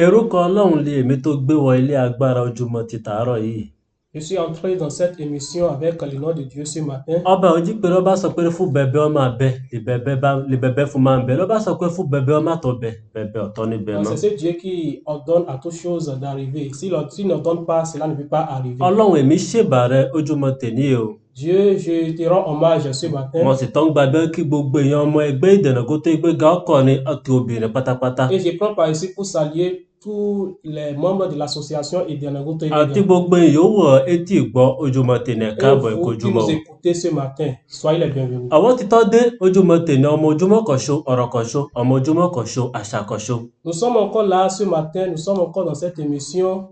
Orúkọ Ọlọ́run lè èmi tó gbé wọ ilé agbára ojúmọ́ ti tàárọ̀ yìí. Je suis entré dans cette émission avec le nom de Dieu ce matin. Ọba òjì pé ló bá sọ pé fún bẹ̀bẹ̀ ọmọ abẹ lè bẹ̀bẹ̀ fún máa ń bẹ ló bá sọ pé fún bẹ̀bẹ̀ ọmọ àtọ̀ bẹ̀bẹ̀ ọ̀tọ̀ níbẹ̀ mọ́. C'est ce Dieu qui ordonne à toute chose d'arriver. S'il n'ordonne pas, cela ne peut pas arriver. Ọlọ́run èmi ṣèbà rẹ ojúmọ́ tèmi o. Dieu, je te rends hommage ce matin. Mo sì tán gbàgbé kí gbogbo èèyàn ọmọ ẹgbẹ́ ìdènàgó tó gbéga ọkùnrin àti obìnrin pátápátá. Et je prends par ici pour saluer tous les membres de l'association Ìdènàgó àti gbogbo ìyówó etí ìgbọ́ ojúmọ́ tèmi káàbọ̀ ẹ̀kọ́ vous qui ojúmọ́ nous o. écoutez ce matin, soyez les bienvenus. Àwọn ti tọ́ dé ojúmọ́ tèmi ọmọ ojúmọ́ kan ṣo ọ̀rọ̀ kan ṣo ọmọ ojúmọ́ kan ṣo àṣà kan ṣo. Nous sommes encore là ce matin, nous sommes encore dans cette émission.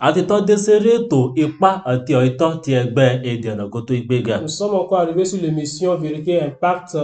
Àti tọ́ dé sórí ètò ipá àti ọ̀ìtọ́ ti ẹgbẹ́ Ìdènàgó tó gbéga. Nous sommes encore arrivés sur l'émission Vérité et Impact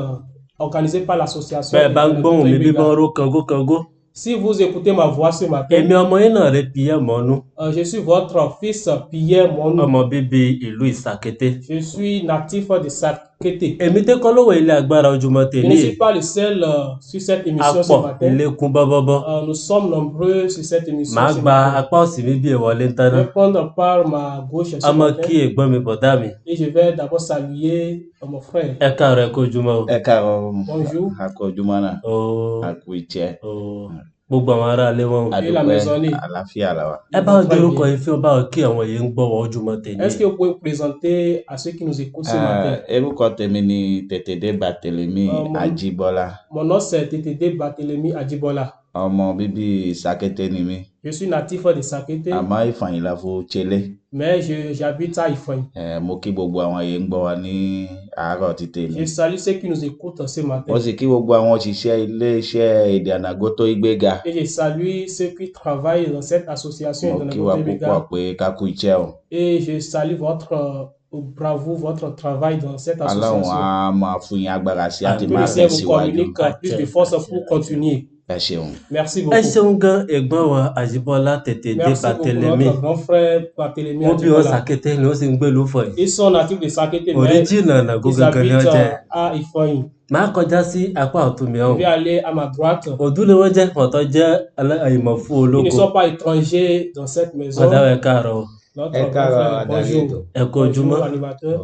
organisée par l'association Bẹ́ẹ̀ bá ń Ìdènàgó gbóhùn tó mi bí gbéga. bọ́n ró kango. Si vous écoutez ma voix ce matin, Èmi ọmọ yín náà rẹ Pierre Mọ́nú, je suis votre fils Pierre Monu. ọmọ bíbí ìlú Ìsàkété. Je suis natif de Sakété. Èmi tẹ́ kọ́ lówó ilé agbára ojúmọ́ Je tèmi ne yìí. suis pas le seul sur cette émission ce Apọ̀ matin. ilé kún bọ́bọ́bọ́. Nous sommes nombreux sur cette émission Màá ce gba matin. apá òsì mi bí ìwọlé ń Je tánná. vais prendre par ma gauche ce Ọmọ matin kí ẹ̀gbọ́n mi bọ̀dá mi. et je vais d'abord saluer mon frère. Ẹ káàárọ̀ ẹ kú ojúmọ́ o. Ẹ káàárọ̀ Bonjour. àkójúmọ́ náà Ooo àkó ìjẹ́ ooo gbogbo àwọn ará ilé wọn o. Et la maisonnée. àlàáfíà làwà. Ẹ bá ń dorúkọ yìí fi ọba kí àwọn yìí ń gbọ́wọ́ ojúmọ́ tèmi. Est-ce que vous pouvez vous présenter à ceux qui nous écoutent ce matin? Orúkọ tèmi ni Tètèdé Bàtèlémì Ajíbọ́lá. Mon nom c'est Tètèdé Bàtèlémì Ajíbọ́lá. Ọmọ bíbí Sakété ni mí. Je suis natif de Sakété, Àmọ́ Ìfàyín la fo Tchélé. mais j'habite à Ifoyin. Mo kí gbogbo àwọn yìí ń gbọ́ wa ní àárọ̀ ti tèmi. Je salue ceux qui nous écoutent ce matin. Mo sì kí gbogbo àwọn òṣìṣẹ́ ilé-iṣẹ́ Ìdènàgó tó gbéga. Et je salue ceux qui travaillent dans cette association Mo kí wa Ìdènàgó tó púpọ̀ gbéga. pé ká kú iṣẹ́ o. Et je salue votre bravo, votre travail dans cette Ọlọ́run association. á máa fún yín agbára sí àti Que máa le Seigneur vous tẹ̀síwájú. communique plus de force pour continuer. Ẹ ṣeun. Merci Ẹ beaucoup. ṣeun gan ẹ̀gbọ́n wa Àjíbọ́lá Tètèdé Merci beaucoup Bàtèlémì. notre grand frère Bàtèlémì Wọ́n bí wọn Ajíbọ́lá. Sàkété ni wọ́n sì ń gbé lófọ̀ yìí. Ils sont natifs de Sakété, mais Òríjìnà Nàgó ils gangan ni wọ́n habitent jẹ́. à Ifoyin. Màá kọjá sí apá ọ̀tún mi Je ọ̀hún. vais aller à ma droite. Òdú ni wọ́n jẹ́ ọ̀tọ̀ jẹ́ àìmọ̀ fún Ils ne olóko. sont pas étrangers dans cette maison. Ọ̀dà ẹ̀ káàárọ̀ o. Notre Ẹ grand káàárọ̀, frère, adarí bonjour. ètò. Ẹ kú ojúmọ́ Bonjour, animateur.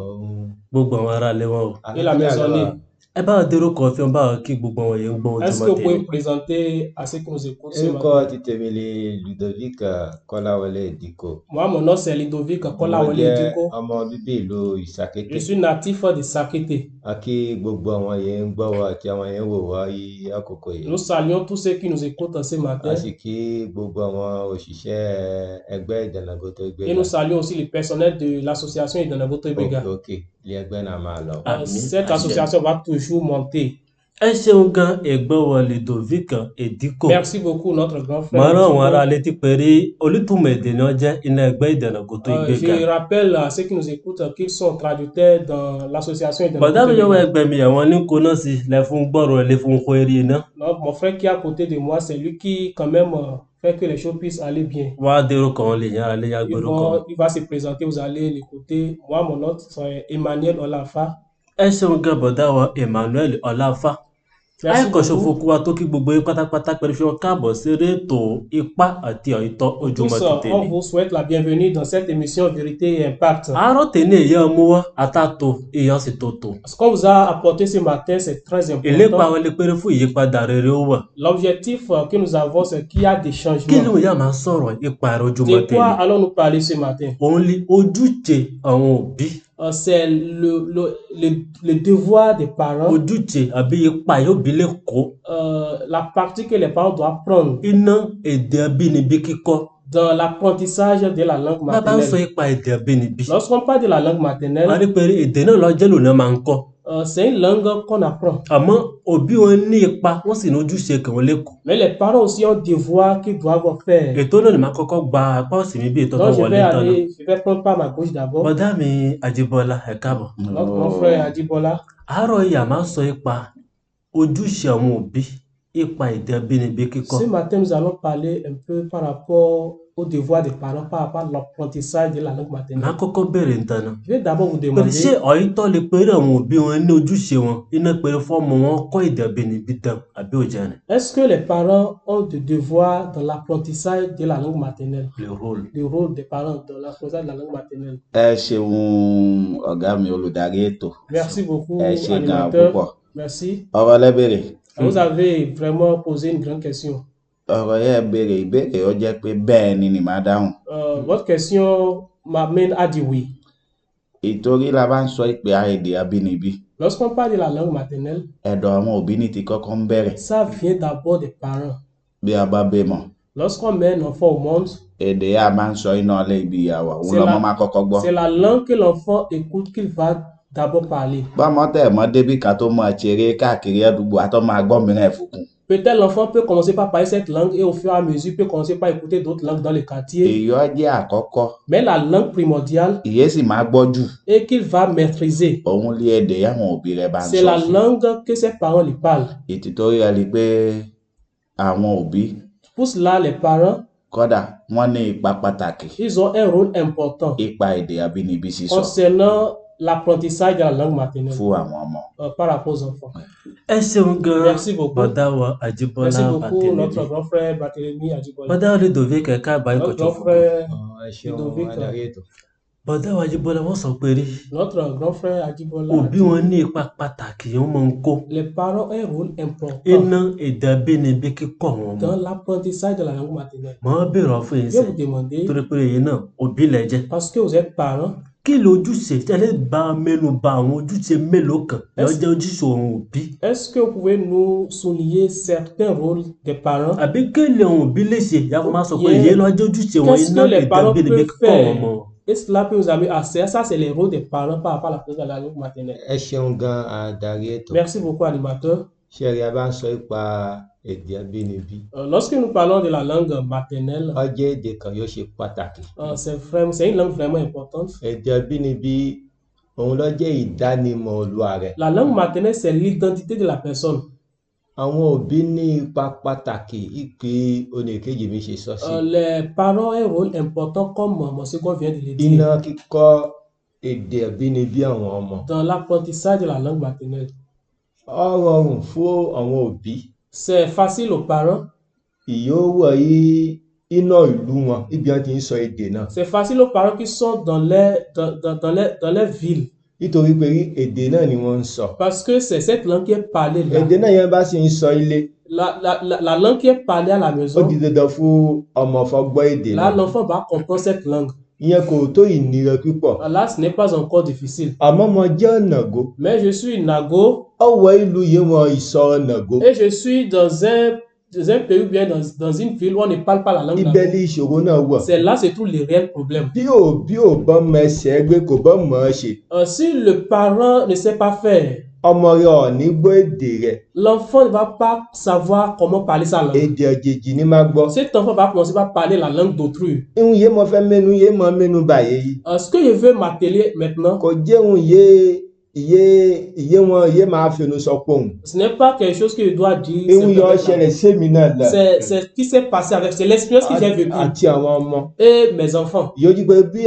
gbogbo àwọn ará ilé wọn o. Et la maisonnée. Ẹ bá wọn dérúkọ fi wọn bá wọn kí gbogbo wọn yìí ń gbọ́ Est-ce que ojúmọ́ vous pouvez tèmi. vous présenter à ceux qui nous écoutent ce Orúkọ matin? ti tèmi ni Ludovic Kọ́láwọlé Diko. Moi, mon nom c'est Ludovic Mo Kọ́láwọlé jẹ́ Diko. ọmọ bíbí ìlú Ìsàkété. Je suis natif de Sakété. A kí gbogbo àwọn yẹn ń gbọ́ wa àti àwọn yẹn ń wò wá yí àkókò yìí. Nous saluons tous ceux qui nous écoutent ce matin. A sì kí gbogbo àwọn òṣìṣẹ́ ẹgbẹ́ Ìdènàgó tó gbé Et nous saluons aussi le personnel de l'association Ìdènàgó tó gbéga. òkè ilé ẹgbẹ́ náà máa lọ. Àmín. Cette association va toujours monter. Ẹ ṣeun gan ẹ̀gbọ́n wa Ludovic Ediko. Merci beaucoup, notre grand frère. Màá rán àwọn ará létí pé rí olùtùmọ̀ èdè ni wọ́n jẹ́ iná ẹgbẹ́ Ìdènàgó tó gbéga. Je rappelle à ceux qui nous écoutent qu'ils sont traducteurs dans l'association Ìdènàgó Bọ̀dá tó mi yọ̀wọ́ gbéga. ẹgbẹ́ mi àwọn ní kó náà sí lẹ fún gbọ́rọ̀ ẹ lé fún kó eré iná. Non, mon frère qui est à côté de moi, c'est lui qui quand même fait que les choses puissent aller bien. Wá dérúkọ wọn lè yára lé yá gbórúkọ. Il va se présenter, vous allez l'écouter. Moi, mon nom c'est Emmanuel Olafa. Ẹ ṣeun gan bọ̀dá wa Emmanuel Ọláfà. Merci Àìkọ̀ṣe beaucoup. fokú wa tó kí gbogbo yín pátápátá pẹ̀lú fi wọn káàbọ̀ sí eré ètò ipá àti ọ̀ìtọ́ ojúmọ́ Tous, ti on tèmi. vous souhaite la bienvenue dans cette émission Vérité et Impact. Àárọ̀ tèmi èyí ọmú wá àtàtò èèyàn sì tó tò. Ce qu'on vous a apporté ce matin, c'est très Ìlépa important. wọn lè péré fún ìyípadà rere ó wà. L'objectif que nous avons, c'est qu'il y a des Kí changements. ló yà máa sọ̀rọ̀ ipa ẹ̀rọ ojúmọ́ De quoi tèmi? allons-nous parler ce matin? Òun lé ojúṣe àwọn òbí. C'est le devoir des parents, Ojúṣe àbí ipa yóò bí lè kó. la partie que les parents doivent prendre Iná èdè abínibí kíkọ́. dans l'apprentissage de la langue Bàbá ń sọ maternelle. ipa èdè abínibí. Lorsqu'on parle de la langue A maternelle, rí pé èdè náà lọ́jọ́ lò náà máa ń kọ́. c'est une langue qu'on apprend. Àmọ́ òbí wọn ní ipa wọ́n sì ní ojúṣe kàn wọ́n lẹ́kọ̀ọ́. Mais les parents aussi ont un devoir qu'ils doivent faire. Ètò náà ni màá kọ́kọ́ gba apá òsì mi bí ètò tó Donc, wọlé tán náà. je vais prendre par ma gauche d'abord. Bọ̀dá mi Àjíbọ́lá ẹ káàbọ̀. Notre mon frère Ajibola. Àárọ̀ yìí a máa ń sọ ipa ojúṣe àwọn òbí ipa èdè abínibí kíkọ́. Ce matin, nous allons parler un peu par rapport au devoir des parents par rapport à l'apprentissage de la langue maternelle. Màá kọ́kọ́ bẹ̀rẹ̀ nǹkan náà. Je vais d'abord vous Pé demander, ṣé ọ̀yítọ́ lè péré àwọn òbí wọn ní ojúṣe wọn iná péré fọ́mọ wọn kọ́ èdè àbínibí tán àbí ò jẹ́ ni? est-ce que les parents ont des devoirs dans l'apprentissage de la langue maternelle? Le rôle. Le rôle des parents dans l'apprentissage de la langue maternelle. Ẹ ṣeun ọ̀gá mi olùdarí ètò. Merci beaucoup, Ẹ ṣe gan animateur. púpọ̀. Merci. Ọ̀rọ̀ lẹ béèrè. Vous avez vraiment posé une grande question. Ọ̀rọ̀ yẹn béèrè ìbéèrè ó jẹ́ pé bẹ́ẹ̀ ni màá dáhùn. Votre question m'amène à dire oui. Ìtorí la bá ń sọ ìpè èdè abínibí. Lorsqu'on parle de la langue maternelle, Ẹ̀dọ̀ àwọn òbí ní ti kọ́kọ́ ń bẹ̀rẹ̀. ça vient d'abord des parents. Bí a bá bímọ, Lorsqu'on met un enfant au monde, èdè yà máa ń sọ iná ilé ibi ìyàwó. Òun C'est lọmọ la- máa kọ́kọ́ gbọ́. c'est la langue que l'enfant écoute qu'il va d'abord parler. Bọ́mọ tẹ̀ mọ́ débì ká tó máa ṣeré káàkiri àdúgbò àtọ́ máa gbọ́ mìíràn ẹ̀fùkún. Peut-être l'enfant peut commencer par parler cette langue et au fur et à mesure peut commencer par écouter d'autres langues dans le quartier. Èyí ó jẹ́ àkọ́kọ́. Mais la langue primordiale Ìyé sì máa gbọ́ jù. et qu'il va maîtriser, Òun lé èdè yàwọn òbí rẹ̀ bá ń c'est sọ la fún. langue que ses parents lui parlent. Ìtìtorí ẹ rí pé àwọn òbí Pour cela, les parents, kódà wọ́n ní ipa pàtàkì. ils ont un rôle important Ipa èdè abínibí sísọ concernant l'apprentissage de la langue maternelle fún àwọn ọmọ. par rapport aux enfants. Ẹ ṣeun gan-an. Merci beaucoup. Bọ̀dá wa Merci Àjíbọ́lá beaucoup, notre Bàtẹ́lẹ́bí. grand frère Barthélemy Adjibola. Bọ̀dá wa Ludovic ẹ̀ka àbáyé Notre kọ̀tún grand fún. frère, Ẹ ṣeun Ludovic. adarí ètò. Bọ̀dá wa Àjíbọ́lá wọ́n sọ pé rí notre grand frère Adjibola. òbí wọn ní ipa pàtàkì wọ́n máa ń kó Les parents ont un rôle important iná èdè abínibí kíkọ́ wọn mọ́. dans l'apprentissage de la langue maternelle. Màá bèrè ọ̀fun yìí Je vais sẹ́ vous demander, torí pé èyí náà òbí lẹ jẹ́. parce que vous êtes parents, Kí lójúṣe tẹ́lẹ̀ bá mẹ́nu bà àwọn ojúṣe mélòó kan Est-ce- lọ́jọ́ ojúṣe òun òbí? est-ce que vous pouvez nous souligner certains rôles des parents? Àbí kéèlè òun òbí lè ṣe ìyá fún máa sọ pé Yeah. èyí lọ́jọ́ ojúṣe wọn Qu'est-ce iná que les èdè parents abínibí peuvent kíkọ́ wọn faire? mọ́. Et cela peut nous amener à ça, c'est les rôles des parents par rapport à l'apprentissage de la langue maternelle. Ẹ ṣeun gan adarí ètò. Merci beaucoup, animateur. Ṣé rí a bá ń sọ nípa èdè abínibí? Lorsque nous parlons de la langue maternelle, Ó jẹ́ èdè kan yóò ṣe pàtàkì. c'est une langue vraiment importante. Èdè abínibí òun ló jẹ́ ìdánimọ̀ olúwa rẹ̀. La langue maternelle, c'est l'identité de la personne. Àwọn òbí ní ipa pàtàkì ìpè oníkejì mi ṣe sọ sí. Les parents ont un rôle important, comme mon second vient de le dire, Iná kíkọ́ èdè abínibí àwọn ọmọ. dans l'apprentissage de la langue maternelle. Ó rọrùn fún àwọn òbí. C'est facile aux parents, Ìyówó yí iná ìlú wọn ibi wọn ti ń sọ èdè náà. c'est facile aux parents qui sont dans les villes, Nítorí pé èdè náà ni wọ́n ń sọ. parce que c'est cette langue qui est parlée là. Èdè náà yẹn bá sì ń sọ ilé. La langue qui est parlée à la Ó maison, di dandan fún ọmọ fọgbọ́ èdè là, náà. l'enfant va comprendre cette langue. Ìyẹn kò tó ìnira púpọ̀. Là, ce n'est pas encore difficile. Àmọ́ mo jẹ́ ọ̀nàgó. Mais je suis Nago Ọ̀wọ́ ìlú yìí wọn ìsọ ọ̀nàgó. et je suis dans un pays ou bien dans une ville où on ne parle pas la langue Ibẹ̀ Nago. ni ìṣòro náà wà. C'est là se trouve le réel problème. Bí ò bá mọ ẹsẹ̀ gbé kò bá mọ̀ ọ́ ṣe. Si le parent ne sait pas faire, Ọmọ rẹ̀ ò ní gbọ́ èdè rẹ̀. l'enfant ne va pas savoir comment parler sa langue. Èdè àjèjì ni máa gbọ́. Cet enfant va commencer par parler la langue d'autrui. Ihun yé mo fẹ́ mẹ́nu yé mo mẹ́nu báyé yìí. Ce que je veux m'atteler maintenant, Kò jẹ́ ohun yé máa fẹnu sọ pé òun. ce n'est pas quelque chose que je dois dire. Ihun yọ simplement. ṣẹlẹ̀ sẹ́mi náà là. C'est ce qui s'est passé avec, c'est l'expérience que j'ai vécue Àti àwọn ọmọ. et mes enfants. Yóò pé bí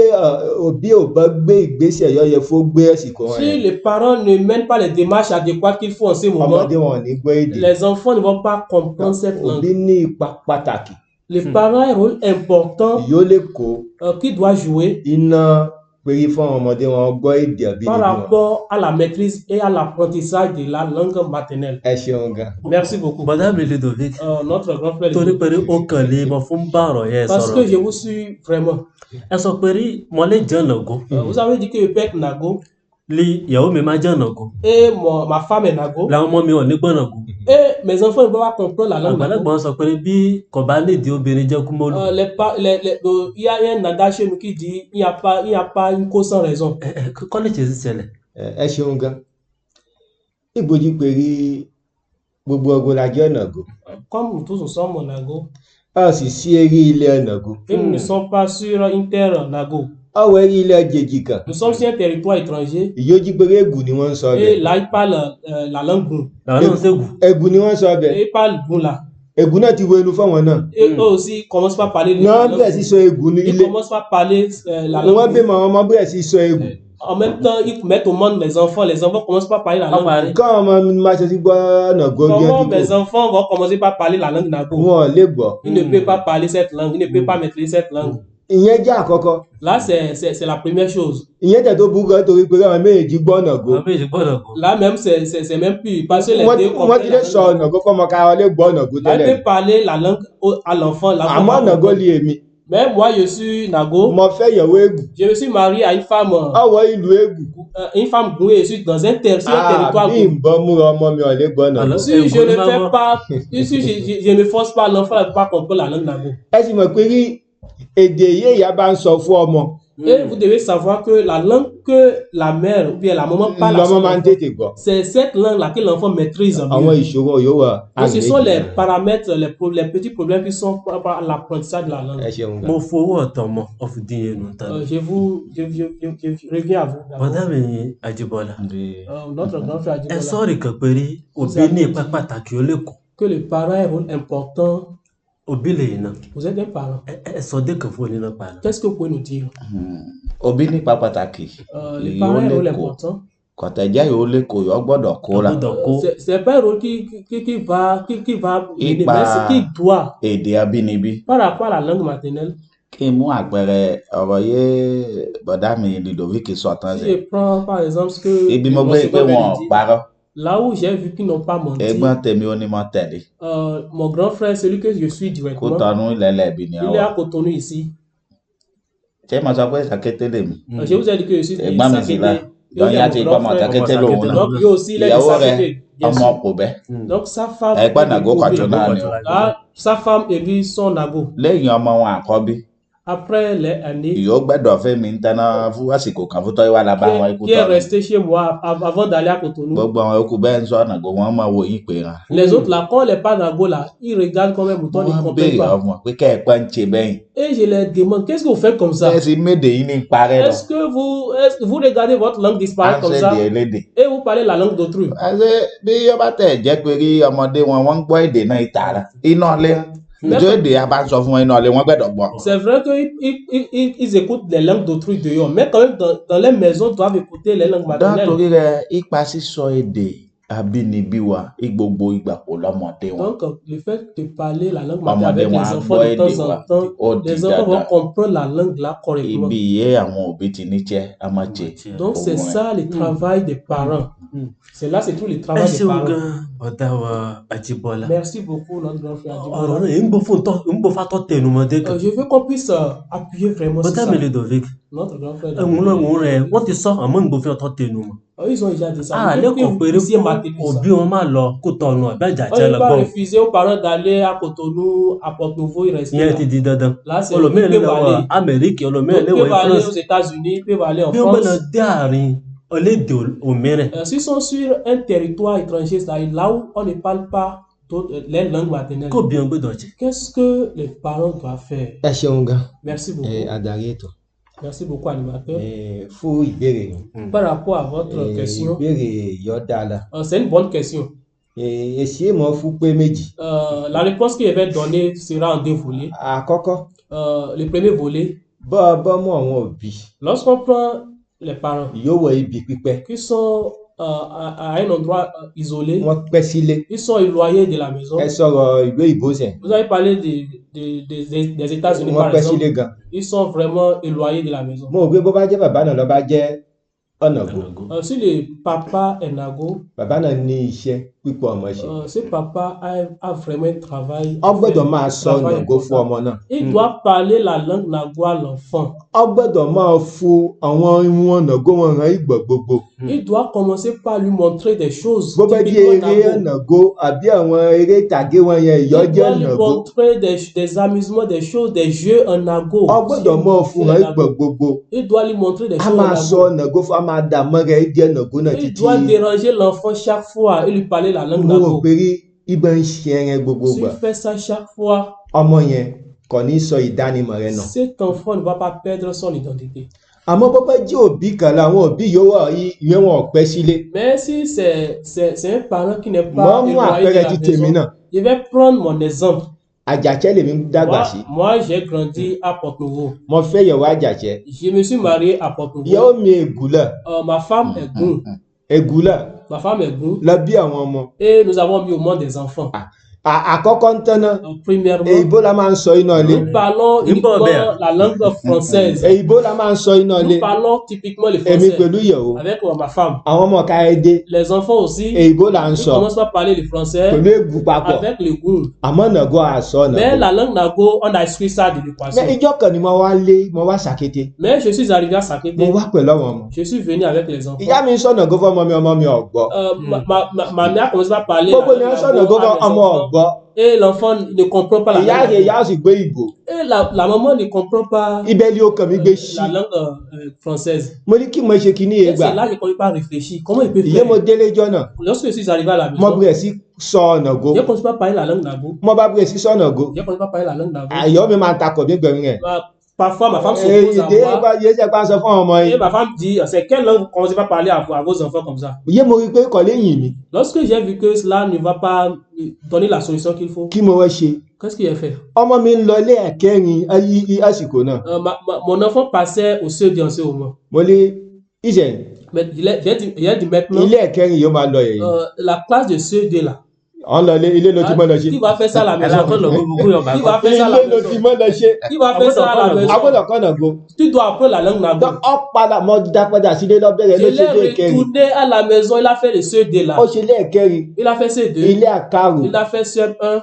òbí ò bá gbé ìgbésẹ̀ yọ yẹ fún gbé ẹ̀sìnkò Si rẹ̀. les parents ne mènent pas les démarches adéquates qu'il faut en ce moment, Ọmọdé wọn ò ní gbọ́ èdè. les enfants ne vont pas comprendre cette langue. Òbí ní ipa pàtàkì. Les parents ont un rôle important Yóò lè kó qui doit jouer iná péré fún àwọn ọmọdé wọn gbọ́ èdè àbínibí par wọn. rapport à la maîtrise et à l'apprentissage de la langue maternelle. Ẹ ṣeun gan. Merci beaucoup. Bọ̀dá mi Ludovic Notre grand frère. torí pé ó kàn lè mọ fún bá ọ̀rọ̀ yẹn Parce sọ̀rọ̀. que je vous suis vraiment. Ẹ sọ pé rí mọ́lẹ́ jẹ́ ọ̀nàgó Vous avez dit que je peux être Nago lé ìyàwó mi máa jẹ́ ọ̀nàgó et ma femme est Nago làwọn ọmọ mi ò ní gbọ́nàgó. et mes enfants ne vont pas comprendre la langue Nago. Àgbàlagbà sọ pé bí kò bá nídìí obìnrin jẹ́ kúmọ́lù. Il y a un nada chez nous qui dit il n'y a pas une cause sans raison. Kọ́lé ṣe sí ṣẹlẹ̀. Ẹ ṣeun gan. Ìgbòjì péré gbogbo ọgbọ́n la jẹ́ ọ̀nàgó. Comme nous tous nous sommes en Nago, A sì sí eré ilé ọ̀nàgó. et nous ne sommes pas sur une terre Nago. Ọwọ́ eré ilé àjèjì kan. Nous sommes sur un territoire étranger Ìyójí péré ègùn ni wọ́n ń sọ et bẹ̀. là ils parlent la langue Goun. Làwọn náà ń ṣègùn. Ègùn ni wọ́n ń sọ bẹ̀. Et ils parlent Goun là. ègún náà ti wo inú fáwọn náà. Et eux aussi commencent par parler náà la langue. bẹ̀rẹ̀ sí sọ ègún ní Ils ilé. commencent par parler la wọ́n langue. bí màwọn ọmọ bẹ̀rẹ̀ sí sọ ègún. En même temps, ils mettent au monde les enfants commencent par parler la langue. káwọn ọmọ mi máa ṣe ti gbọ́ ọ̀nà gbòógì Comment kíkó mes enfants vont commencer par parler la langue Nago? wọn ò lè gbọ́. Ils ne peuvent pas parler cette langue, ils ne peuvent pas maîtriser cette langue. ìyẹn jẹ́ àkọ́kọ́. Là, c'est la première chose. ìyẹn tẹ̀ tó burú gan torí pé àwọn méjèèjì gbọ́ ọ̀nà gbó. àwọn méjì gbọ́dọ̀ kó. Là même, c'est même plus. Parce que les wọ́n deux ti comprennent lè la sọ langue. ọ̀nà gbó kọ́mọ ká wọlé gbọ́ ọ̀nà gbó Là, ils tẹ́lẹ̀. peuvent parler la langue à l'enfant. àmọ́ ọ̀nà gbó li èmi. Mais moi, je suis Nago. mo fẹ́ yẹ̀wò ègù. Je me suis marié à une femme ìlú ègù. gouée. Je suis dans un territoire bí n bọ́ múra ọmọ mi ò lè gbọ́ ọ̀nà gbó. Alors, Si je ne fais pas, si je ne force pas l'enfant à ne pas comprendre la langue Nago. ẹ sì mọ̀ pé rí èdè yìí ìyá bá ń sọ fún ọmọ Et vous devez savoir que la langue que la mère ou bien la maman parle à lọ́mọ son máa ń enfant, tètè gbọ́. c'est cette langue-là que l'enfant maîtrise àwọn mieux. ìṣòro yóò wà. Et ce sont les paramètres, les petits problèmes qui sont par rapport à l'apprentissage de la ẹ langue. ṣeun gan. mo fowó ọ̀tọ̀ mọ ọ̀fìdí yẹn nù tán. Je reviens à vous. d'accord. bọ́dá mi Ajíbọ́lá Notre grand frère a dit ẹ voilà, sọ́ọ̀rì kan péré òbí ní ipa pàtàkì ó lè kó que les parents ont un rôle important. òbí lè yìí náà Vous êtes un parent. ẹ sọ dé kan fún oníná pa náà. Qu'est-ce que vous pouvez nous dire? òbí nípa pàtàkì Les lèyí ó parents ont un lè rôle kó important. kọ̀tẹ́já yìí ó lè kó yọ gbọ́dọ̀ kó la gbọ́dọ̀ kó C'est pas un rôle qui va Et mais pas- c'est qui doit èdè abínibí. par rapport à la langue maternelle. kí n mú àpẹẹrẹ ọ̀rọ̀ yé bọ̀dá mi Ludovic sọ tán Si sí. je prends par exemple ce que ibi mo mon gbé pé second wọn ò dit, parọ́ là où j'ai vu qu'ils n'ont pas menti, ẹ̀gbọ́n tèmi ó ní mọ́ tẹ̀lé mon grand frère, celui que je suis kó directement, tọnu ilẹ̀lẹ̀ ni il est à Cotonou ici. ṣé mo sọ pé Sàkété lèmi Je vous ai dit que je suis ẹ̀gbọ́n mi sì la Sakété. lọ́yìn àti ìpamọ́ Sàkété lòun náà Donc lui aussi, il est de ìyàwó rẹ̀ Sakété. bien ọmọ sûr. kò bẹ́ Donc sa femme, ẹ̀gbọ́n nàgó kọ̀tún náà ni o. là, sa femme et lui sont Nago. lẹ́yìn ọmọ wọn àkọ́bí Après les années, ìyó gbẹ́dọ̀ fẹ́ mi ń tẹ́ná fún àsìkò kan fún tọ́yí wà lábá àwọn ikú qui est tọ́ resté chez moi avant d'aller à Cotonou. gbogbo àwọn ikú bẹ́ẹ̀ ń sọ nàgó wọn máa wo yín pé ra Les autres là, quand les pas Nago là, ils regardent comme un mouton, ils ne wọ́n comprennent béèrè pas. ọmọ pé kẹ́ ẹ̀ pẹ́ ń ṣe bẹ́yìn Et je les demande, qu'est-ce que vous faites comme ça? ẹ sì méde yín ní parẹ́ lọ Est-ce que vous regardez votre langue à disparaître ń comme ça ṣèdè elédè. et vous parlez la langue d'autrui? àṣé bí ọba tẹ̀ jẹ́ pé rí ọmọdé wọn wọ́n ń gbọ́ èdè náà ìtara iná ilé ìjọ èdè a bá ń sọ fún wọn iná ilé wọn gbẹ́dọ̀ gbọ́. C'est vrai qu'ils écoutent les langues d'autrui dehors, mais quand même dans les maisons, ils doivent écouter les langues maternelles. dọ́tòrí rẹ ipa sísọ èdè abínibí wa gbogbo ìgbà kò lọ́mọdé wọn Donc, le fait de parler la langue ọmọdé maternelle avec wọn les á enfants gbọ́ de èdè temps wa en temps, ó di les enfants vont dandan comprendre la langue là correctement. ibi ìyé àwọn òbí ti ní jẹ́ amájẹ Donc, c'est Ouais. ça le travail des parents. C'est là, c'est tout le ẹ travail des ṣeun parents. gan bọ́dá wa Ajíbọ́lá Merci beaucoup, notre grand frère. ọ̀rọ̀ náà ń gbọ́ fátọ́ tẹnumọ́dé kan Je veux qu'on puisse appuyer vraiment sur bọ́dá ça. mi Ludovic Notre grand frère. ẹ̀hún rẹ̀ wọ́n ti sọ àmọ́ ń gbófin ọtọ́ tẹnumọ́ Ils ont déjà dit ça. lẹ́kọ̀ọ́ péré fún òbí wọn máa lọ kó tọ̀nù àbí On àjàjẹ́ ne lọ va gbọ́ refuser aux parents d'aller à Cotonou, à Porto-Novo, ils restent ìyẹn là. ti di dandan Là, c'est olómìnira ils lè peuvent wọ aller. Amẹ́ríkì Ils olómìnira lè wọ peuvent aller France aux États-Unis, ils peuvent aller en bí wọ́n bá lọ France. dé àárín ọlédè òmíràn S'ils sont sur un territoire étranger, c'est-à-dire là où on ne parle pas les langues maternelles, kó bí wọn gbọ́dọ̀ jẹ. qu'est-ce que les parents doivent faire? ẹ ṣeun gan. Merci beaucoup. adarí ètò Merci beaucoup, animateur. fún ìbéèrè yìí. Par rapport à votre question, ìbéèrè yọ dáadáa. c'est une bonne question. èsì èèmọ̀ fún pé méjì. La réponse que je vais donner sera en deux volets. àkọ́kọ́ Le premier volet, bọ́ mú àwọn òbí lorsqu'on prend les parents yóò wọ ibi pípẹ́ qui sont à un endroit isolé, wọ́n pẹ́ sílé. ils sont éloignés de la maison. ẹ sọ̀rọ̀ ìlú òyìnbó sẹ̀ Vous avez parlé des États-Unis, wọ́n par pẹ́ exemple. sílé gan. Ils sont vraiment éloignés de la maison. mo rò pé bó bá jẹ́ bàbá náà ló bá jẹ́ ọ̀nàgó. Si le papa est Nago, bàbá náà ní iṣẹ́ pípọ̀ ọmọ ṣe. ce papa a vraiment un travail. ọ gbọ́dọ̀ máa sọ travail ọ̀nàgó fún important. ọmọ náà. Il doit parler la langue Nago à l'enfant. ọ gbọ́dọ̀ máa fún àwọn irun ọ̀nàgó wọn hàn ìgbọ̀ gbogbo. Il doit commencer par lui montrer des choses. bó bá jẹ́ typiquement eré Nago. ọ̀nàgó àbí àwọn eré ìtàgé wọn yẹn Il ìyọ́ jẹ́ doit lui ọ̀nàgó. montrer des amusements, des choses, des jeux en Nago. ọ gbọ́dọ̀ máa fún hàn ìgbọ̀ gbogbo. Il doit lui montrer des a choses en máa sọ Nago. ọ̀nàgó fún a máa dà mọ́ rẹ̀ jẹ́ ọ̀nàgó náà Il títí. doit déranger l'enfant chaque fois et lui parler la langue mo rò Nago. pé rí ibà ń ṣe ẹran gbogbo S'il gbà fait ça chaque fois, ọmọ yẹn kò ní sọ ìdánimọ̀ rẹ̀ nà. cet enfant ne va pas perdre son identité. àmọ́ bó bá jẹ́ òbí kan làwọn òbí yóò wà ìwé wọn ò pẹ́ sílé. Mais si c'est un parent qui n'est mo pas mú éloigné de àpẹẹrẹ la ti tèmi maison, náà Je vais prendre mon exemple. Àjàṣẹ́ lèmi dàgbà sí. Moi, j'ai grandi à Port-Nouveau. Mo fẹ́ ìyàwó Àjàṣẹ́. Je me suis marié à Port-Nouveau. Ìyàwó mi Ègùlà. Ma femme est Goun. Ègùlà. Ma femme est Goun. La bí àwọn ọmọ. Et nous avons mis au monde des enfants. Àkọ́kọ́ ń tán náà. Premièrement, èyìnbó la máa ń sọ iná ilé. nous parlons uniquement la langue française. èyìnbó la máa ń sọ iná ilé. Nous parlons typiquement le èmi français. pẹ̀lú ìyàwó. Avec ma femme. àwọn ọmọ ká ẹ dé. Les enfants aussi. èyìnbó la ń Ils sọ. commencent par parler le français. pẹ̀lú ègù papọ̀. Avec le Goun. àmọ́ nàgó àṣọ nàgó. Mais la langue Nago, on a écrit ça de l'équation. mais ìjọ kan ni mo wá Sàkété. Mais je suis arrivé à Sakété. mo wá pẹ̀lú àwọn ọmọ. Je suis venu avec les enfants. ìyá mi ń sọ nàgó fún ọmọ mi ọ̀gbọ́. Ma mère commence à parler. gbogbo ni wọ́n sọ nàgó fún ọmọ ọ̀gbọ́. Et l'enfant ne comprend pas la langue. ìyá sì gbé ìbò. Et la maman ne comprend pas ibẹ̀ ni ó kàn mí gbé sí. la langue française. mo ní kí mo ṣe kíní Et yẹn gbà. c'est là que je ne commence pas à réfléchir. Comment il peut ìyé faire? mo délé jọ náà. Lorsque je suis arrivé à la mo maison, bẹ̀rẹ̀ sí sọ nàgó. je ne commence pas à parler la langue Nago. mo bá bẹ̀rẹ̀ sí sọ nàgó. Je ne commence pas à parler la langue Nago. àyọ̀ mi máa ń takọ̀ bí gbẹ̀rín rẹ̀. Parfois, ma femme s'oppose à moi. yé ṣe pa sọ fún ọmọ Et yìí. ma femme dit, c'est quelle langue vous ne commencez pas à parler à vos enfants comme ça? yé mo rí i pé kọ̀lé yìn mi. Lorsque j'ai vu que cela ne va pas donner la solution qu'il faut, kí mo wá ṣe. qu'est-ce qu'il a fait? ọmọ mi ń lọ ilé ẹ̀kẹrin àsìkò náà. Mon enfant passait au CED en ce moment. mo lé ìṣẹ̀ Mais j'ai dit maintenant, ilé ẹ̀kẹrin yóò máa lọ ẹ̀yìn. la classe de CED là, ọ̀n lọ ilé ló ti mọ́ lọ ṣe. qui va faire ça à la Elle a maison? encore le beaucoup de Qui va faire ça à la ilé ló ti maison? mọ́ lọ ṣe. Qui va faire ça à la maison? agbọ́dọ̀ kọ́ nàgó. Tu dois apprendre la langue Nago. ọ̀padà mo dá padà sílé lọ́bẹ̀rẹ̀ Je ló ṣe ilé l'ai ẹ̀kẹrin. retourné à la maison, il a fait le CED là. ó ṣe ilé ẹ̀kẹrin. Il a fait CED, ilé àkàrò. il a fait CM1.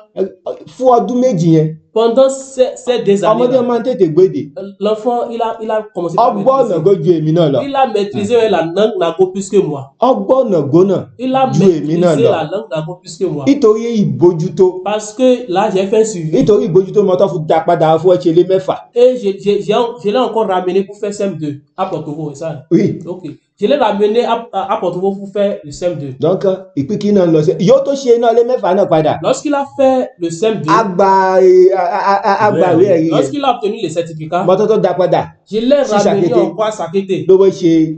fún ọdún méjì yẹn. Pendant ces 2 ọmọdé années, máa ń tètè gbèdè. l'enfant, il a commencé à ọgbọ́n maîtriser. nàgó ju èmi náà lọ. Il a maîtrisé la langue Nago plus que moi. ọgbọ́n nàgó náà Il a ju èmi náà maîtrisé lọ. la langue Nago plus que moi. nítorí ìbójútó. Parce que là, j'ai fait un suivi. nítorí ìbójútó mọ́tò fún dá padà fún ẹ̀ṣẹ̀ ilé mẹ́fà. Et je l'ai encore ramené pour faire CM2 à Porto-Nouveau, c'est ça? oui. Ok. Je l'ai ramené à Porto-Nouveau pour faire le CM2. donc ìpínkì náà lọ sí yóò tó ṣe iná ilé mẹ́fà náà padà. Lorsqu'il a fait le CM2, agbàwé ẹ̀rí rẹ̀ lorsqu'il a obtenu le certificat, mọ́tò tó dá padà je l'ai Si ramené Sakété. encore à Sakété. lówó ṣe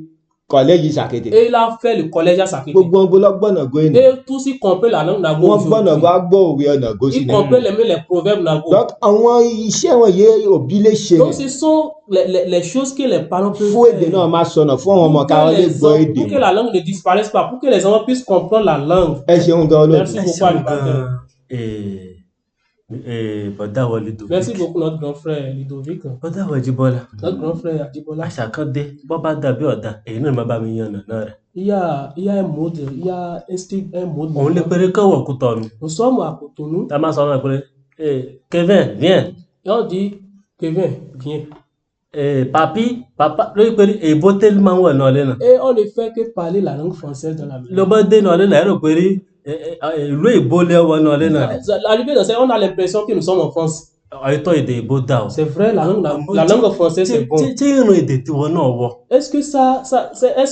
kọ̀lẹ́jì Sàkété. Et il a fait le collège à Sakété. gbogbo ọgbọ́n lọ́gbọ́nà gómìnà Et tous ils comprennent la langue Nago wọ́n gbọ́nà aujourd'hui. gbọ́ agbó òwe ọ̀nà gósì Ils náà. comprennent les proverbes Nago. donc àwọn iṣẹ́ wọn yé òbí lè ṣe Donc ce sont les choses que les parents peuvent fún èdè náà faire. máa sọnà fún àwọn ọmọ Pour káwọn que lè les gbọ́ enfants- èdè. pour que la langue ne disparaisse pas, pour que les enfants puissent comprendre la langue. ẹ ṣeun gan olóòtú. Merci beaucoup, animateur. Bọ̀dá wọ Ludovic. Merci beaucoup, notre grand frère Ludovic. Bọ̀dá wọ Jíbọ́lá. Notre grand frère Adibola. Àṣà kan dé bọ́ bá dàbí ọ̀dà èyí náà máa bá mi yan nàná rẹ̀. Il y a un mode, il y a un mode. Òun lè péré kọ́wọ̀ kú tọ̀ mi. Nous sommes à Cotonou Tá a máa sọ ọ́nà pé Kevin viens. et on dit Kevin, viens. Papi papa lórí pé èbó tẹ́lẹ̀ máa ń wọ̀ náà lẹ́nà. Et on ne fait que parler la langue française dans la maison. Ló bá dé náà lẹ́nà ẹ̀rọ pé ìlú èbó lẹ́wọ̀ náà lẹ́nà rẹ̀. Arrivé dans ça, on a l'impression que nous sommes en France. Ọ̀yẹ́tọ̀ èdè èbó dà o. C'est vrai, la langue française, c'est bon. Tí ìrìn èdè tiwọn náà wọ̀. Est-ce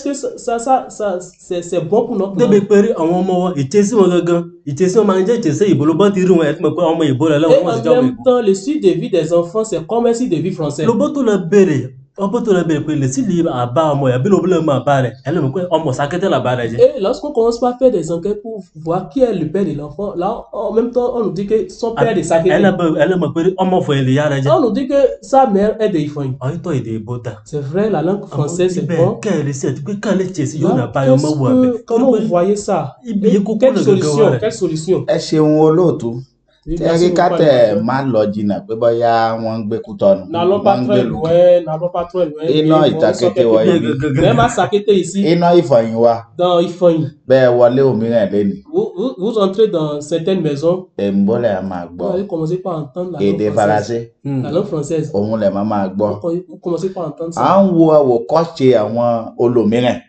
que c'est bon pour notre Débi langue? pé àwọn ọmọ wọn ìtẹ́sí wọn gangan ìtẹ́sí wọn máa ń jẹ́ ìtẹ́sí ìbò ló bá ti rí wọn ẹ̀ tí mo pé ọmọ ìbò rẹ̀ Et lẹ́wọ̀n wọ́n sì jẹ́ en ọmọ même ìbò. temps, le style de vie des enfants, c'est comme un style de vie français. Ló bó tó lọ béèrè pé lè sí lè àbá ọmọ ìyàbí ló bílẹ̀ máa bá rẹ̀ ẹ̀ lómi pé ọmọ Sàkété làbá rẹ̀ jẹ́. Et lorsqu'on commence par faire des enquêtes pour voir qui est le père de l'enfant, là, en même temps, on nous dit que son père est de Sakété. ẹlẹ́mọ̀ pé ọmọ fọ ilé yára jẹ́. On nous dit que sa mère est de Ifoyin. Ọ̀yẹ́tọ̀ èdè ìbò dà. C'est vrai, la langue française, c'est bon. Kẹ́ẹ̀lì sí ẹ̀ tí pé kẹ́ẹ̀lì tì sí yóò nà Là, bá yọ mọ́ wọ abẹ. comment vous voyez ça? Ibi Et kúkú quelle lè solution? gẹ́gẹ́ wọ̀ rẹ̀. Quelle solution? ẹ ṣeun olóòtú Oui, tí ẹ merci rí beaucoup, kátẹ animateur. má lọ jìnnà pé bóyá wọn ń gbé Kútọ̀nù N'allons wọn pas ń gbé très lùkù loin, n'allons pas très loin. Iná Et bon, Ìtàkété nous wọ sommes ibi quelque- Même à Sakété ici, iná Ìfọ̀yín wa dans Ifoyin, bẹ́ẹ̀ wọlé òmíràn lẹ́nu vous entrez dans certaines maisons, èmbó lẹ̀ máa vous gbọ́ allez commencer par entendre la èdè langue Faransé française. La langue française. òun lẹ̀ máa gbọ́. Vous commencez par entendre à ça. ń wo àwòkọ́ṣe àwọn olòmíràn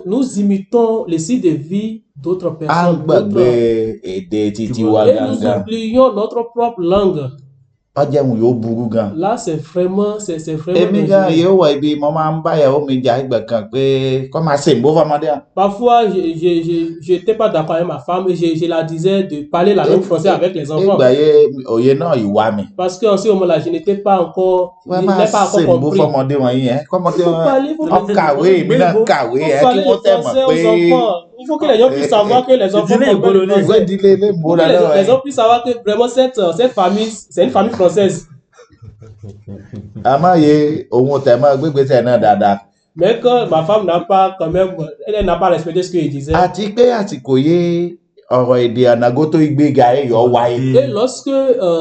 Nous imitons le style de vie d'autres à ń personnes. gbàgbé èdè títí wa Et nous gangan oublions notre propre langue. ọjà òun yóò burú gan. Là, c'est vraiment èmi gan dangereux. yóò wọ ibi mo máa ń bá ìyàwó mi jà ìgbà kan pé kọ́ máa ṣe ìbò fọmọdé à. Parfois, je n'étais pas d'accord avec ma femme et je la disais de parler la langue française avec les enfants. ìgbà yẹ òye náà ìwà mi. Parce qu'en ce moment-là, je n'étais pas encore, je wọ́n n'ai máa pas ṣe encore ìbò compris. fọmọdé wọn yìí ẹ̀ kọ́mọdé Faut wọn parler, faut wọn kàwé èmi náà kàwé faut ẹ̀ kí parler wọ́n le tẹ̀ mọ̀ français pé aux enfants. il faut que les gens puissent savoir que les enfants Dis-les, comprennent le Bololé. Ìwé français. ìdílé ilé Il ìbò faut que lọ́dọ̀ les ẹ̀. gens puissent savoir que vraiment cette famille, c'est une famille française. Àmọ́ ye òun tẹ̀ mọ́ gbégbèsè náà dáadáa. Mais quand ma femme n'a pas quand même, elle n'a pas respecté ce qu'il disait. Àti pé àsìkò yé ọ̀rọ̀ èdè Ọ̀nàgótó Ìgbéga ẹ̀yọ́ wáyé. Et lorsque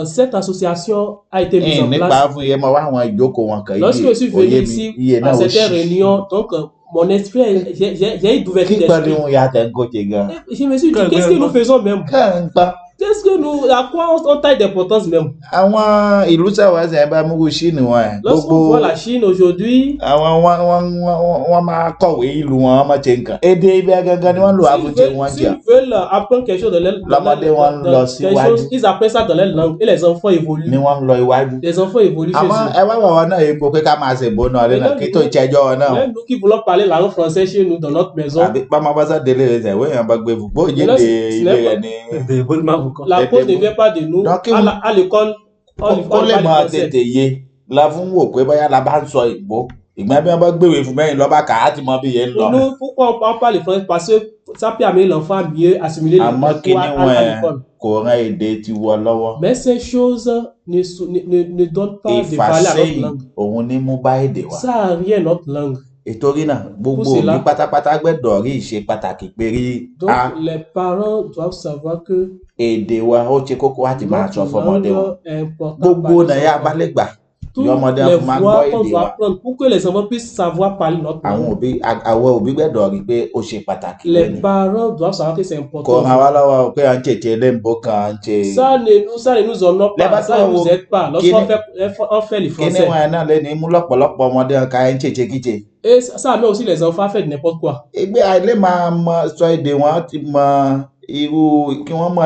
cette association a été mise en Nípa place, fún iye mọ́ wá àwọn ìjókòó wọn kan lorsque je suis venu ici à cette réunion, donc mon esprit, j'ai eu d'ouverture Kíkọ́ ni d'esprit. wọ́n yà tẹ̀ ń gòkè gan. Et je me suis dit, qu'est-ce que nous faisons même? Kàńpá. Qu'est-ce que nous, à quoi on taille d'importance même? Àwọn ìlú sàwọ́sẹ̀ ẹ̀ bá múrú Ṣíìnì wọn ẹ̀. Lorsqu'on voit la Chine aujourd'hui, Àwọn wọ́n máa kọ̀wé ìlú wọn, wọ́n máa ṣe nǹkan. Èdè ibẹ̀ gangan ni wọ́n lò àfúnṣe wọn jà. s'ils veulent apprendre quelque chose de leur L'ọmọdé wọn lọ síwájú. ils apprennent ça dans leur langue et les enfants Ni évoluent. wọ́n ń lọ iwájú. Les enfants évoluent chez Àmọ́ eux. ẹ wá wà wọn náà epo pé ká máa ṣèbó náà lẹ́nà kí tó ìṣẹ́jọ́ wọn náà. Même nous qui voulons parler la langue française chez nous dans notre maison, Àbí pàmò bá sá délé rẹ̀ sẹ̀ wéèyàn bá gbé fún. Bóyá là, èdè ce ilé n'est rẹ̀ ni. Èdè ìbò ni máa bù kọ́. la Tètè cause ne mú. vient pas de nous. Donc, À l'école, on Kó lè parle máa français. tètè yé la fún wò pé bóyá la bá ń sọ ìgbó. Ìgbà bí wọ́n bá gbéwèé fún mẹ́rin lọ́ba kà á ti mọ bí yẹn ń lọ. Pour nous, pourquoi on parle français? Parce que ça peut amener l'enfant à mieux assimiler les Àmọ́ cours kíní à wọn l'école. kò rán èdè ti wọ lọ́wọ́. Mais ces choses ne donnent pas de valeur à notre Ìfàsẹ́yìn langue. òun ní mú bá èdè wa. Ça n'a rien à notre langue. Ìtorí náà gbogbo Pour cela- òbí pátápátá gbẹ́dọ̀ rí ìṣe pàtàkì péré Donc, a les parents doivent savoir que èdè wa ó ṣe kókó láti máa sọ notre fọmọdé wọn. langue est importante. Gbogbo par nàyà exemple. abálẹ́gbà Toutes ni ọmọdé les fún máa ń voix gbọ́ qu'on èdè doit wa. apprendre pour que les enfants puissent savoir parler notre Àwọn langue. òbí àwọn òbí gbẹ́dọ̀ rí pé ó ṣe pàtàkì Les lẹ́nu. parents doivent savoir que c'est Kò important. ràn wá lọ́wọ́ pé à ń ṣèṣe lẹ́ǹbó kan à ń ṣe. Ça ne nous honore Les pas, ça parents, ne nous aide pas. qui Lorsqu'on ne- on fait le Kíní français. wọn náà lé ní mú lọ́pọ̀lọpọ̀ ọmọdé ọ̀ka ẹ̀ ń ṣèṣe kíṣe. Et ça amène aussi les enfants à faire n'importe quoi. Ìgbé àìlè máa mọ sọ èdè wọn ti mọ irú kí wọ́n mọ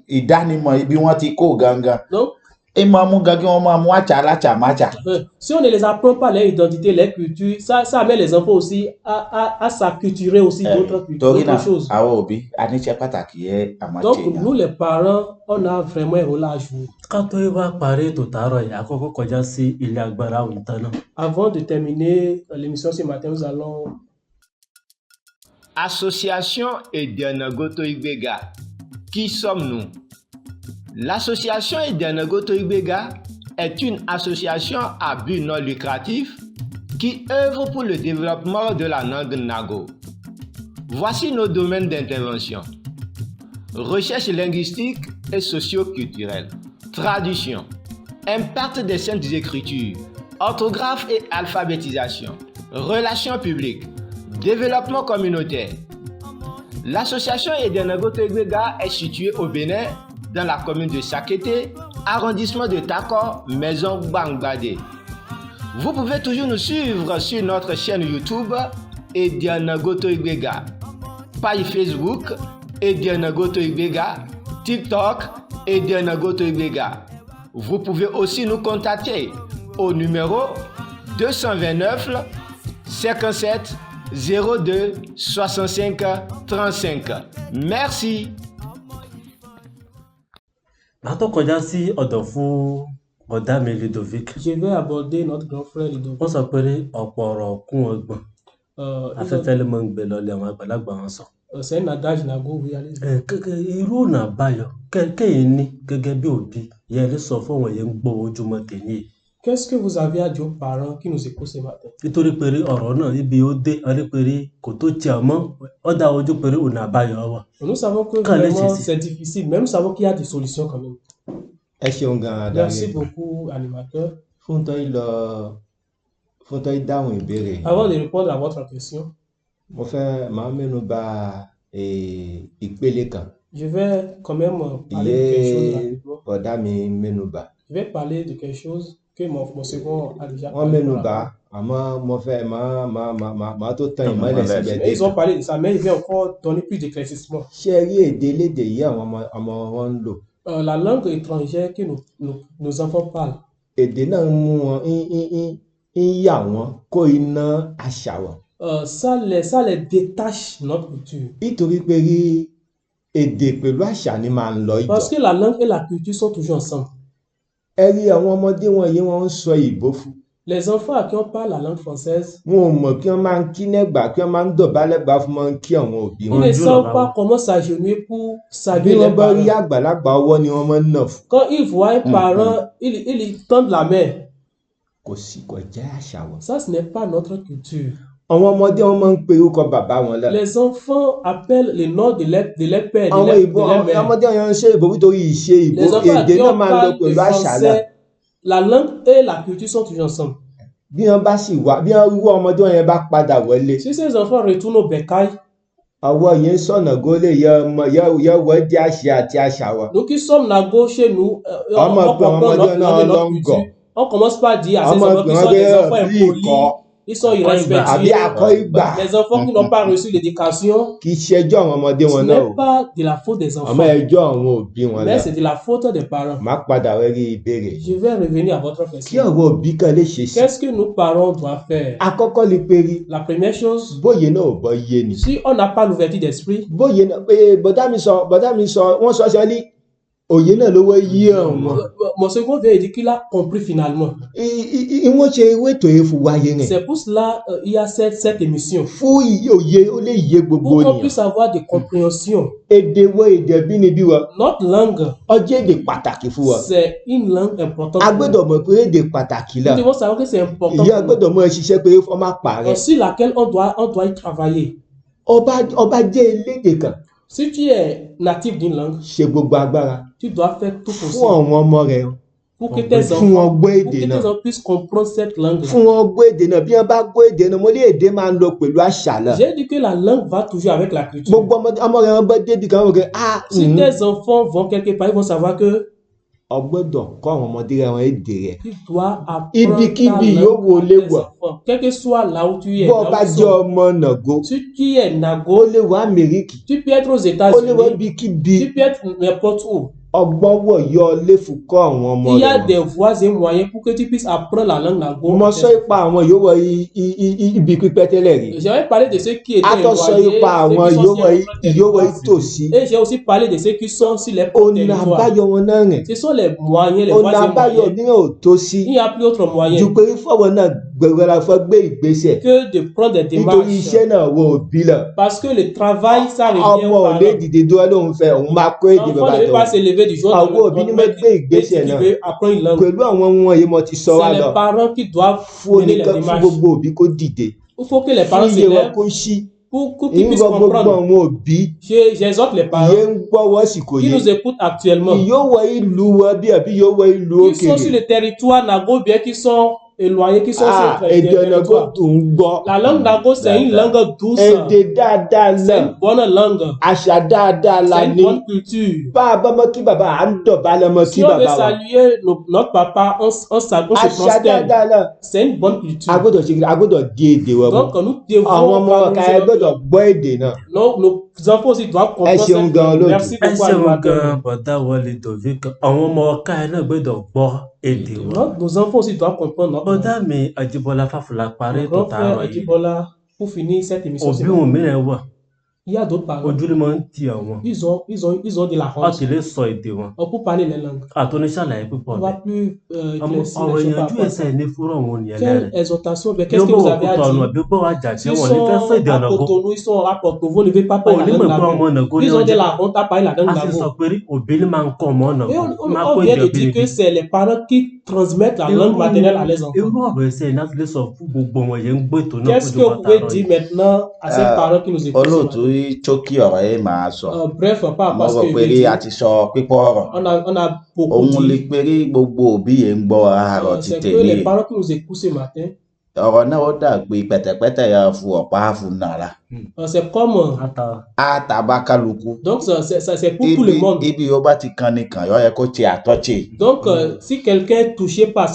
ìdánimọ̀ ibi wọ́n ti kó gangan. Donc, Ìmọ̀ mú gan kí wọ́n máa mú àṣà aláṣà máṣà. si on ne les apprend pas leur identité, leur culture, ça amène les enfants aussi à s'acculturer aussi d'autres cultures, Torí náà d'autres choses. àwọn òbí a níṣẹ́ pàtàkì yẹ àmọ́ Donc, ṣe yàn. nous les parents, on a vraiment un rôle à jouer. Ká tó wá parí ètò tààrọ̀ yìí, àkọ́kọ́ kọjá sí ilé agbára òǹtàn náà. Avant de terminer l'émission ce matin, nous allons. Association Eden Goto Igbega. Qui sommes-nous? L'association Eden Goto Igbega est une association à but non lucratif qui œuvre pour le développement de la langue Nago. Voici nos domaines d'intervention. Recherche linguistique et socio-culturelle. Traduction. Impact des saintes écritures. Orthographe et alphabétisation. Relations publiques. Développement communautaire. L'association Eden Goto Igbega est située au Bénin, dans la commune de Sakété, arrondissement de Tako, maison Bangbade. Vous pouvez toujours nous suivre sur notre chaîne YouTube Eden Goto Igbega, page Facebook Eden Goto Igbega, TikTok Eden Goto Igbega. Vous pouvez aussi nous contacter au numéro 229 57 02 65 35. Merci. Màá tó kọjá sí ọ̀dọ̀ fún ọ̀dà mi Ludovic. Je vais aborder notre grand frère Ludovic. Wọ́n sọ pé ọ̀pọ̀ ọ̀rọ̀ kún ọgbọ̀n. Afẹ́fẹ́ ló máa ń gbé lọlé àwọn àgbàlagbà wọn sọ. C'est un adage Nago, oui, allez. Irú ọ̀nà àbáyọ kéèyàn ní gẹ́gẹ́ bí òbí yẹn lè sọ fún àwọn èèyàn ń gbọ́ ojúmọ́ tèmi yìí. Qu'est-ce que vous avez à dire aux parents qui nous écoutent ce matin? Nítorí pé ọ̀rọ̀ náà ibi ó dé ọrí pé kò tó tiẹ̀ mọ́ ó dá ojú pé ọ̀nà àbáyọ wà. Nous savons que Quand vraiment les- c'est difficile, mais nous savons qu'il y a des solutions quand même. ẹ ṣeun gan-an Merci Daniel beaucoup, animateur. fún tó dáhùn ìbéèrè. Avant de répondre à votre question, Mo fẹ́ máa mẹ́nu bà ìpele kan je vais quand même parler de quelque chose ìyẹ́ rapidement. ọ̀dà mi mẹ́nu bà. Je vais parler de quelque chose que mon second a déjà Wọ́n parlé. mẹ́nu bà àmọ́ mo fẹ́ máa tó tan ìmọ́lẹ̀ síbẹ̀ Mais ils ont dé. parlé de ça, mais il va encore donner plus d'éclaircissement. Ṣé ẹ rí èdè elédè yìí àwọn ọmọ wọn ń lò? La langue étrangère que nos enfants parlent, Èdè náà ń mú wọn ń yà wọ́n kó iná àṣà wọn. ça les détache de notre culture. Nítorí pé rí èdè pẹ̀lú àṣà ni máa ń lọ ìjọ. Parce que la langue et la culture sont toujours ensemble. Ẹ rí àwọn ọmọdé wọn yìí wọ́n ń sọ ìbò fún. Les enfants à qui on parle la langue française, wọn ò mọ̀ kí wọ́n máa ń kí nẹ́gbà kí wọ́n máa ń dọ̀bálẹ̀ gbà fún máa ń kí àwọn òbí ils wọn. ne Dieu savent là-bas. pas comment s'agenouiller pour bí saluer les wọ́n bá rí parents. àgbàlagbà ọwọ́ ni wọ́n máa ń nà fún. Quand ils voient un parent, ils tendent la main. kò sí kò jẹ́ àṣà wọn. Ça, ce n'est pas notre culture. àwọn ọmọdé wọn máa ń pe orúkọ bàbá wọn lẹ. Les enfants appellent le nom de leur père, àwọn ìbò de leur mère. ọmọdé wọn ṣe ìbò nítorí ìṣe ìbò Les enfants à èdè qui náà on máa ń lọ parle pẹ̀lú le àṣà náà. français, la langue et la culture sont toujours ensemble. bí wọ́n bá sì wá bí wọ́n wú ọmọdé wọn yẹn bá padà wọlé. Si ces enfants retournent au bécail, ọwọ́ yẹn sọ̀nà gólé yẹ wọ́n jẹ́ àṣà àti àṣà wa. nous qui sommes nagos chez nous, on Ọmọ pé comprend ọmọdé notre náà langue et lọ notre ń gọ̀. culture. On commence par dire à ces Ọmọ enfants qui pé sont wọ́n des gbé enfants bí impolis, ìkọ́ ils sont àbí irrespectueux. àkọ́ ìgbà. Les enfants qui n'ont pas reçu l'éducation, kì í ṣẹjọ́ àwọn ọmọdé ce wọn náà o. n'est pas de la faute des ọmọ enfants, ẹjọ́ àwọn òbí wọn mais lẹ. c'est de la faute des parents. má padà wẹ́rí ìbéèrè. Je vais revenir à votre kí question. ọ̀rọ̀ òbí kan lè ṣe sí. Qu'est-ce que nos parents doivent faire? àkọ́kọ́ lè péré La première chose, bóyè náà ò bọ́ yé ni. si on n'a pas l'ouverture d'esprit, bóyè náà pé bọ́dá mi sọ wọ́n sọ ṣe ní òye náà lówó yí ọ̀wọ́n. mon second vient dire qu'il a compris finalement. wọ́n ṣe ewé ètò efu wáyé rẹ̀. C'est pour cela il y a cette émission. fún òye ó lè yé gbogbo Pour qu'on ènìyàn. puisse avoir des compréhensions. èdè wo èdè bínibí wa Notre langue, ọjọ́ èdè pàtàkì fún wa. c'est une langue importante. a gbọ́dọ̀ mọ̀ pé èdè pàtàkì là. Nous devons savoir que c'est important. ìyá gbọ́dọ̀ mọ̀ ṣiṣẹ́ pé fọ́ má parẹ́. Sur laquelle on doit y travailler. ọba jẹ́ elédè kan. Si tu es natif d'une langue, ṣe gbogbo agbára tu dois faire tout fún possible àwọn ọmọ rẹ̀ pour que tes fún wọn enfants, gbọ́ pour èdè que tes náà. enfants puissent comprendre cette langue. fún wọn gbọ́ èdè náà bí wọ́n bá gbọ́ èdè náà mo ní èdè máa ń lọ pẹ̀lú àṣà náà. J'ai dit que la langue va toujours avec la culture. gbogbo ọmọ rẹ̀ wọn bá débi kan wọ́n kẹ́ Si tes enfants vont quelque part, ils vont savoir que ọgbọ́dọ̀ kọ́ àwọn ọmọdé rẹ̀ wọn èdè rẹ̀. tu dois apprendre Ibikíbi ta yóò langue wọlé à tes wọ̀. enfants. Quel que soit là où tu es, bọ́ ọ là bá où ils jẹ́ sont. ọmọ nàgó Si tu es ó nago, lè wá Amẹ́ríkì tu peux être aux ó lè wá États-Unis, ibikíbi tu peux être n'importe où. ọgbọ́wọ̀ yọ léfù kọ́ àwọn ọmọ Il y a rẹ̀ des voies et moyens pour que tu puisses apprendre la langue nago. mo sọ ipa àwọn yóò wọ ibi pípẹ́ tẹ́lẹ̀ rí. J'avais parlé de ceux qui étaient a tó sọ éloignés, ipa ceux àwọn qui sont yóò sur wọ notre territoire. ìtòsí. Et j'ai aussi parlé de ceux qui sont sur les ọ̀nà territoires. àbáyọ wọn náà rìn. Ce sont les moyens, les ọ̀nà voies et àbáyọ moyens. mìíràn ò tó sí. Il n'y a plus autre moyen ju pé fọwọ́ náà gbẹ̀rẹ̀ fọ́ gbé ìgbésẹ̀ que de prendre des nítorí démarches. iṣẹ́ náà wọ òbí lọ. Parce que le travail, ça revient ọmọ aux ò lè parents. dìde dúró lóun fẹ́ òun máa kó èdè L'enfant bàbá ne peut pas tó. se lever du jour au Àwọn lendemain òbí ní pour mo mettre gbé ìgbésẹ̀ qu'il náà. veut apprendre une langue. pẹ̀lú àwọn ohun wọ̀nyí mo ti sọ wá C'est lọ les parents qui doivent fún mener les oníkan fún démarches. gbogbo òbí kó dìde Il faut que les fún parents se iye wọn lèvent kó ṣí pour qu'ils puissent ìrọ gbogbo comprendre. àwọn òbí J'exhorte les ìyé parents ń gbọ́wọ́ sí kò qui yé nous écoutent actuellement. ìyó wọ ìlú wọn bí àbí yóò wọ ìlú Qui sont sur òkèèrè le territoire nago, bien qu'ils sont éloignés, qui sont sur le èdè ọ̀nà kó territoire. dùn ún gbọ́ La langue nago, c'est une langue douce. èdè dáadáa C'est náà une bonne langue. àṣà dáadáa la C'est une ní bonne culture. bá a bá mọ́ kí bàbá à ń dọ̀bálẹ̀ mọ́ kí Si on veut bàbá wa saluer notre papa, on se àṣà prosterne. dáadáa náà C'est une bonne culture. a gbọ́dọ̀ ṣe a gbọ́dọ̀ di èdè wọn mọ́ Donc, nous devons àwọn ọmọ ọ̀ka ẹ valoriser gbọ́dọ̀ gbọ́ èdè náà. nos enfants aussi doivent comprendre Ẹ ṣeun cette gan langue. lójú. Merci ẹ beaucoup, ṣeun animateur. gan bọ̀dá Wọlé Dòvíkà àwọn ọmọ ọ̀ka ẹ̀ náà gbọ́dọ̀ gbọ́ èdè wọn. Nos enfants aussi doivent comprendre notre langue. bọ̀dá mi Ajíbọ́lá Fáfúlà parí Mon ètò grand frère tààrọ̀ yìí Ajibola, pour finir cette émission, òbí òun mìíràn wà il y a d'autres parents. ojúlé ń ti àwọn Ils ont de la wọn honte. kì í lè sọ èdè wọn Pour parler les langues. àtúnṣàlàyé púpọ̀ On ne rẹ̀ va plus laisser ọ̀rọ̀ les choses ìyànjú par ẹsẹ̀ ní fúnra òun nìyẹn Quelle lẹ́rìn exhortation, mais bí ó qu'est-ce que bọ̀ vous wọ́n avez kó à tọ̀nù dire? bí ó bọ̀ wá jà tí S'ils wọn ní fẹ́ sọ sont èdè à ọ̀nà kó Cotonou, ils sont à Porto-Novo, ne veulent pas ò parler ní la mọ̀ langue pé ọmọ nago. ọ̀nà kó ní Ils ont de ọjà la honte à parler la langue a sì sọ nago. pé òbí ní máa ń kọ́ ọmọ ọ̀nà Et kó máa kó on vient èdè de òbí dire que c'est les parents qui transmettent la langue maternelle à les enfants. irú ọ̀rọ̀ ẹsẹ̀ iná fi lè sọ fún gbogbo wọn yẹn ń gbé ètò náà Qu'est-ce que vous pouvez dire maintenant à ces parents qui nous écoutent? olóòtú chókì ọ̀rọ̀ yìí máa sọ Bref, pas mo parce rò que pé rí a ti sọ pípọ̀ ọ̀rọ̀ on a beaucoup òun lè dit. pé rí gbogbo òbí yẹn ń gbọ́ àárọ̀ ti C'est que tèmi les parents qui nous écoutent ce matin, ọ̀rọ̀ náà ó dàgbé pẹ̀tẹ̀pẹ̀tẹ̀ yà fún ọ̀pá fún nàrà c'est comme. àtàbákálukú Donc, c'est pour tout le monde. ibi ó bá ti kan nìkan yọ yẹ kó ti àtọ́chè Donc, si quelqu'un est touché par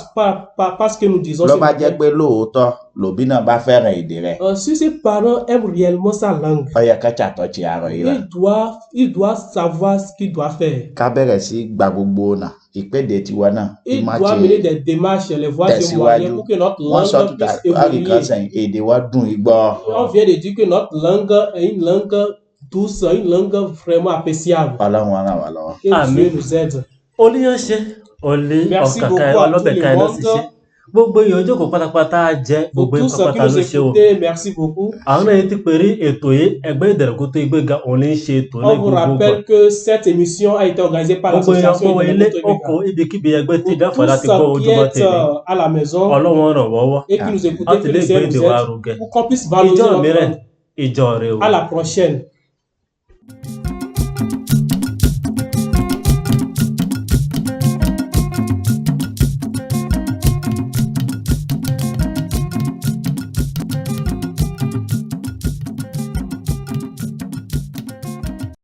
ce que nous disons, ló ce bá matin, jẹ́ pé lóòótọ́ lòbí náà bá fẹ́ràn èdè rẹ̀ si ses parents aiment réellement sa langue, ó yẹ ká ṣàtọ́chè àárọ̀ yìí rà il doit savoir ce qu'il doit faire. ká bẹ̀rẹ̀ sí gba gbogbo ọ̀nà ìpèdè tiwa náà Il doit mener des démarches, les voies et moyens pour que notre wọ́n sọ langue tuta puisse àríkan évoluer. sẹ́yìn èdè wa dùn igbọ́ On vient de dire que notre langue est une langue douce, une langue vraiment appréciable. ọlọ́run ara wà lọ́wọ́. Que Amen. Dieu nous aide. oníyanṣe olè Merci ọ̀kàkà beaucoup à tout ọlọ́bẹ̀ka le iná monde. ṣiṣẹ́ gbogbo èèyàn jókòó pátápátá jẹ́ Pour gbogbo tous qui pátápátá nous ló ṣe o. écoutez, merci beaucoup. Àwọn náà ti pè rí ètò yìí ẹgbẹ́ Ìdẹ̀rẹ̀gótó Ìgbéga òun ní í ṣe ètò ní On vous gbogbo rappelle que cette émission a été organisée par gbogbo èèyàn l'association gbọ́wọ́ ilé Ìdẹ̀rẹ̀gótó oko Ìgbéga. ibikíbi ẹgbẹ́ tí Pour ìdáfà tous láti gbọ́ qui ojúmọ́ êtes tèmi à la maison Ọlọ́run ràn wọ́wọ́ et qui nous láti écoutez, que lè le gbé Seigneur èdè vous wa aide rugẹ. pour qu'on puisse valoriser Ìjọ notre mìíràn langue. ìjọ rẹ o. À la prochaine.